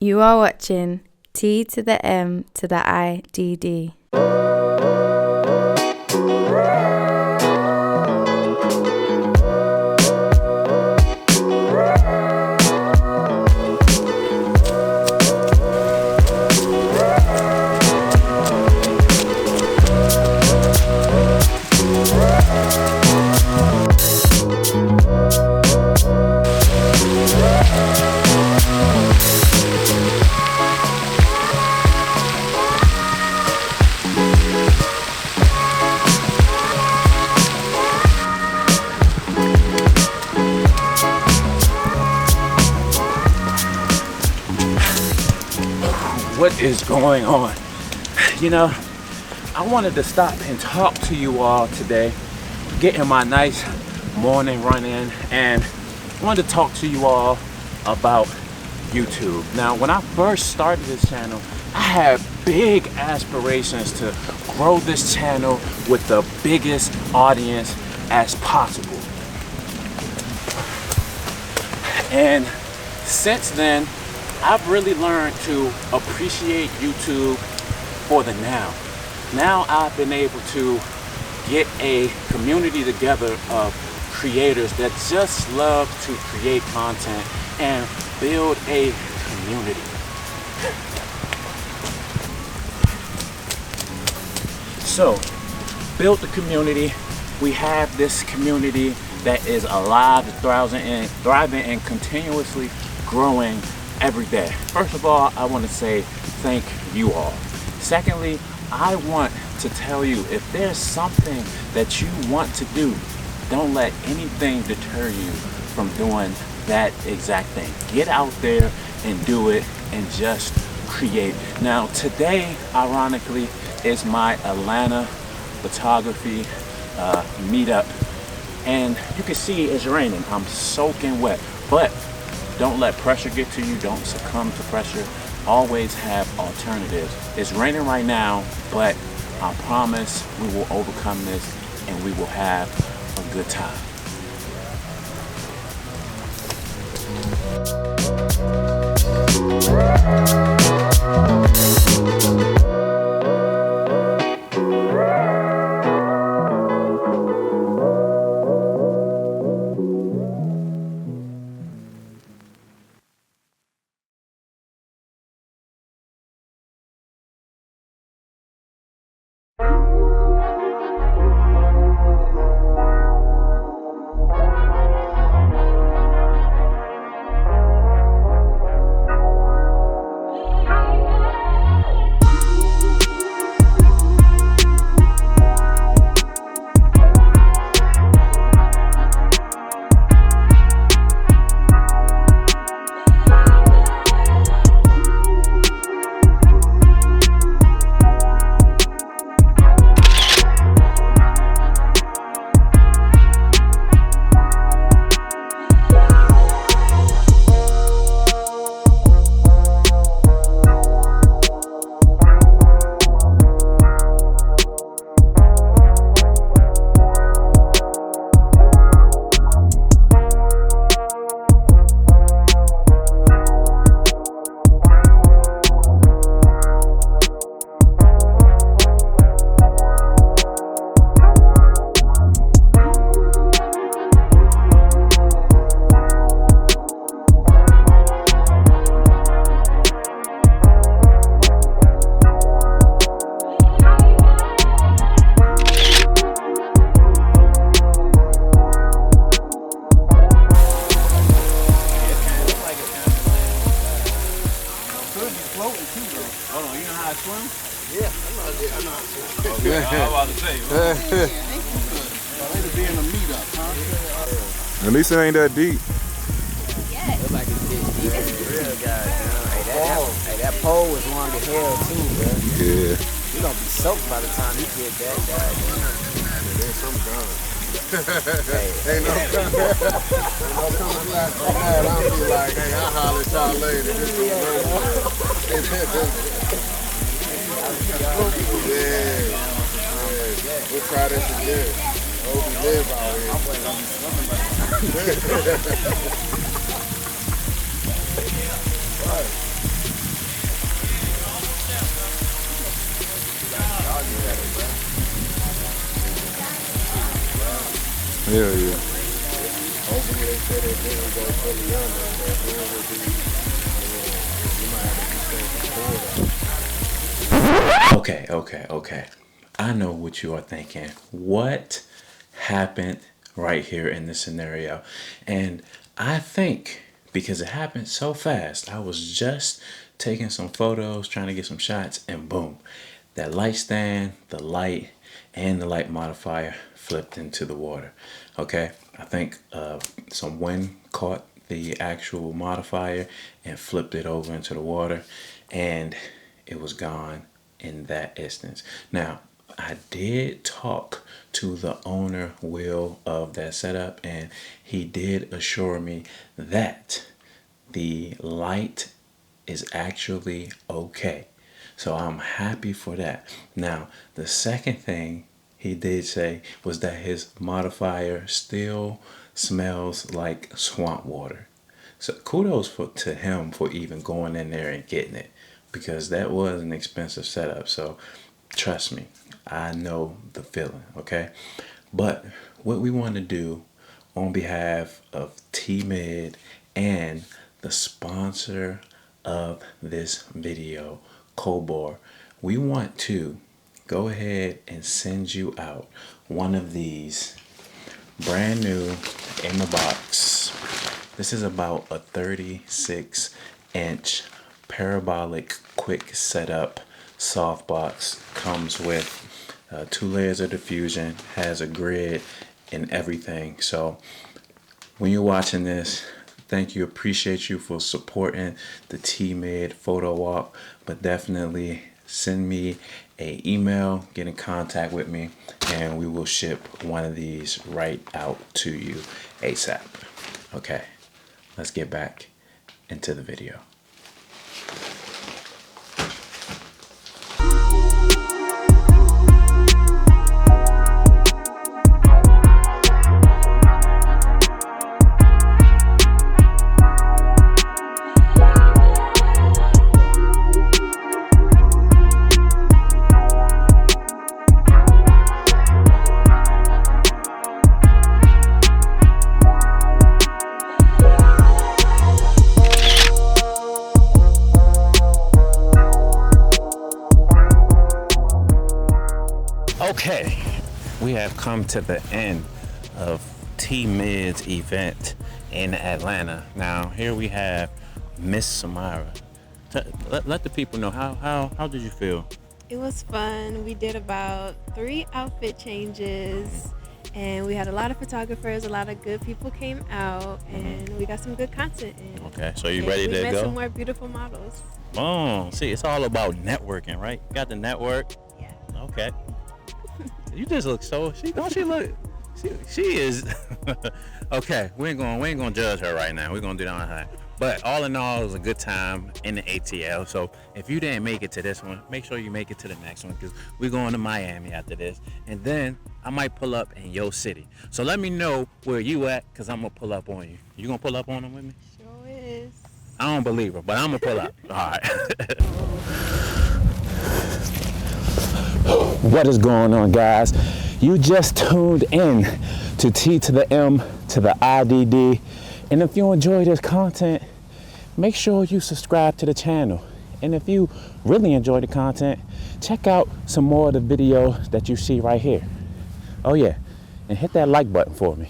You are watching T to the M to the IDD. What is going on? You know, I wanted to stop and talk to you all today, getting my nice morning run in, and I wanted to talk to you all about YouTube. Now, when I first started this channel, I had big aspirations to grow this channel with the biggest audience as possible. And since then, I've really learned to appreciate YouTube for the now. Now I've been able to get a community together of creators that just love to create content and build a community. So, build the community. We have this community that is alive, thriving, and continuously growing every day. First of all, I want to say thank you all. Secondly, I want to tell you, if there's something that you want to do, don't let anything deter you from doing that exact thing. Get out there and do it and just create. Now, today, ironically, is my Atlanta photography meetup, and you can see it's raining. I'm soaking wet, but don't let pressure get to you. Don't succumb to pressure. Always have alternatives. It's raining right now, but I promise we will overcome this and we will have a good time. At least it ain't that deep. Yeah. It look like it's deep. Real guys, hey, that pole was long as hell too, bro. Yeah. You gonna be soaked by the time you get that guy. There's some gun. Hey. Ain't no coming back from that. I'll be like, hey, I'll holler at y'all later. We'll try this again. Hope we live out here. Right. Hell yeah. Hopefully they say that they will go fully under, but then would be, you might have to be Okay. I know what you are thinking. What happened right here in this scenario? And I think because it happened so fast, I was just taking some photos, trying to get some shots, and boom, that light stand, the light, and the light modifier flipped into the water. Okay, I think some wind caught the actual modifier and flipped it over into the water, and it was gone in that instance. Now, I did talk to the owner, Will, of that setup, and he did assure me that the light is actually okay. So I'm happy for that. Now, the second thing he did say was that his modifier still smells like swamp water. So kudos to him for even going in there and getting it, because that was an expensive setup. So trust me, I know the feeling, okay? But what we want to do on behalf of T-Mid and the sponsor of this video, COLLAB, we want to go ahead and send you out one of these brand new in the box. This is about a 36-inch parabolic quick setup softbox. Comes with 2 layers of diffusion, has a grid and everything. So when you're watching this, thank you, appreciate you for supporting the T-Mid photo walk, but definitely send me an email, get in contact with me, and we will ship one of these right out to you ASAP. Okay, let's get back into the video. Okay, we have come to the end of T-Mid's event in Atlanta. Now here we have Miss Samara. Let the people know how did you feel? It was fun. We did about 3 outfit changes, and we had a lot of photographers. A lot of good people came out, and we got some good content in. Okay, so you ready to go? We met some more beautiful models. Oh, see, it's all about networking, right? You got the network. Yeah. Okay. You just look so. Don't she look? She is. Okay, we ain't gonna judge her right now. We're gonna do that on her. But all in all, it was a good time in the ATL. So if you didn't make it to this one, make sure you make it to the next one, because we're going to Miami after this. And then I might pull up in your city. So let me know where you at, because I'm going to pull up on you. You going to pull up on them with me? Sure is. I don't believe her, but I'm going to pull up. All right. What is going on, guys? You just tuned in to T to the M to the IDD. And if you enjoy this content, make sure you subscribe to the channel. And if you really enjoy the content, check out some more of the videos that you see right here. Oh yeah, and hit that like button for me.